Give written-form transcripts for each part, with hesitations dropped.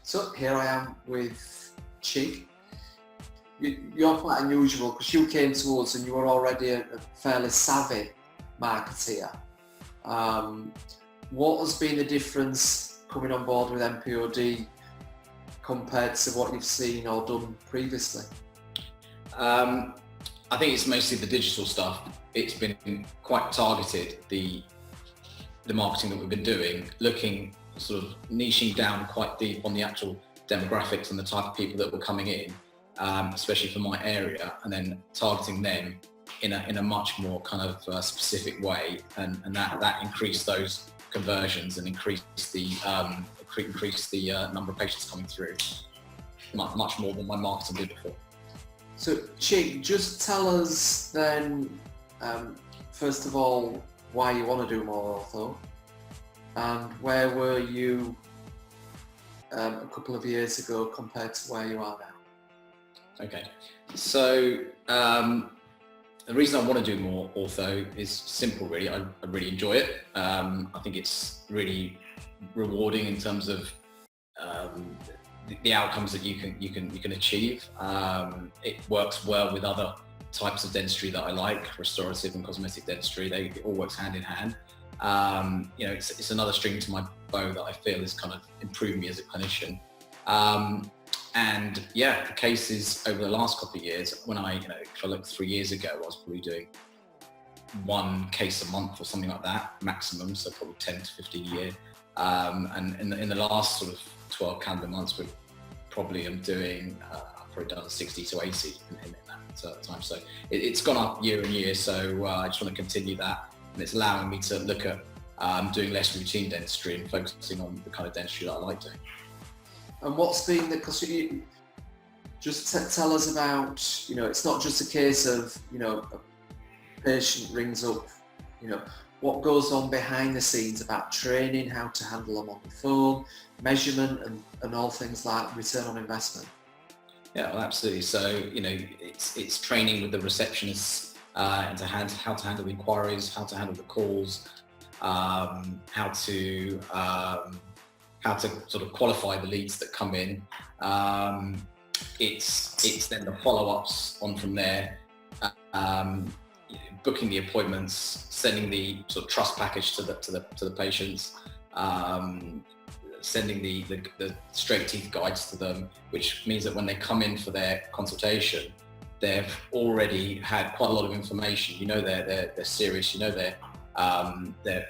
So here I am with Chig. You're quite unusual because you came to us and you were already a fairly savvy marketeer. What has been the difference coming on board with MPOD compared to what you've seen or done previously? I think it's mostly the digital stuff. It's been quite targeted, the marketing that we've been doing, looking sort of niching down quite deep on the actual demographics and the type of people that were coming in, especially for my area, and then targeting them in a much more kind of specific way, and that increased those conversions and increased the number of patients coming through much more than my marketing did before. So Chig, just tell us then, first of all, why you want to do more ortho, and where were you a couple of years ago compared to where you are now? Okay, so the reason I want to do more ortho is simple, really. I really enjoy it. I think it's really rewarding in terms of the outcomes that you can achieve. It works well with other types of dentistry that I like, restorative and cosmetic dentistry. It all works hand in hand. It's another string to my bow that I feel is kind of improved me as a clinician. And yeah, the cases over the last couple of years, if I look 3 years ago, I was probably doing 1 case a month or something like that, maximum, so probably 10 to 15 a year. And in the last sort of 12 calendar months, I've probably done 60 to 80 in that time. So it's gone up year on year, so I just want to continue that. And it's allowing me to look at doing less routine dentistry and focusing on the kind of dentistry that I like doing. And what's been just tell us about, it's not just a case of, a patient rings up, what goes on behind the scenes about training, how to handle them on the phone, measurement and all things like return on investment. Yeah, well, absolutely. So, it's training with the receptionists and how to handle the inquiries, how to handle the calls, how to sort of qualify the leads that come in. It's then the follow-ups on from there, booking the appointments, sending the sort of trust package to the patients, sending the straight teeth guides to them, which means that when they come in for their consultation, they've already had quite a lot of information. They're serious. They're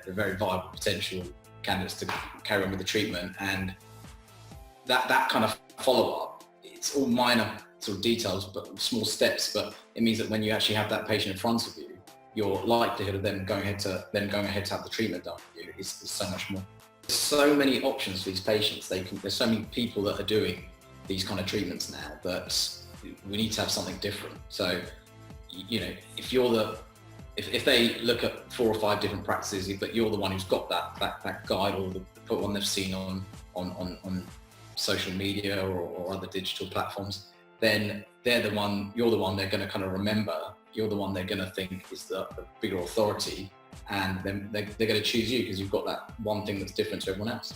very viable potential candidates to carry on with the treatment, and that kind of follow-up, it's all minor sort of details, but small steps, but it means that when you actually have that patient in front of you, your likelihood of them going ahead to have the treatment done for you is so much more. There's so many options for these patients. There's so many people that are doing these kind of treatments now that we need to have something different. So, if they look at 4 or 5 different practices, but you're the one who's got that guide or the one they've seen on social media or other digital platforms, then you're the one they're going to kind of remember. You're the one they're going to think is the bigger authority, and then they're going to choose you because you've got that one thing that's different to everyone else.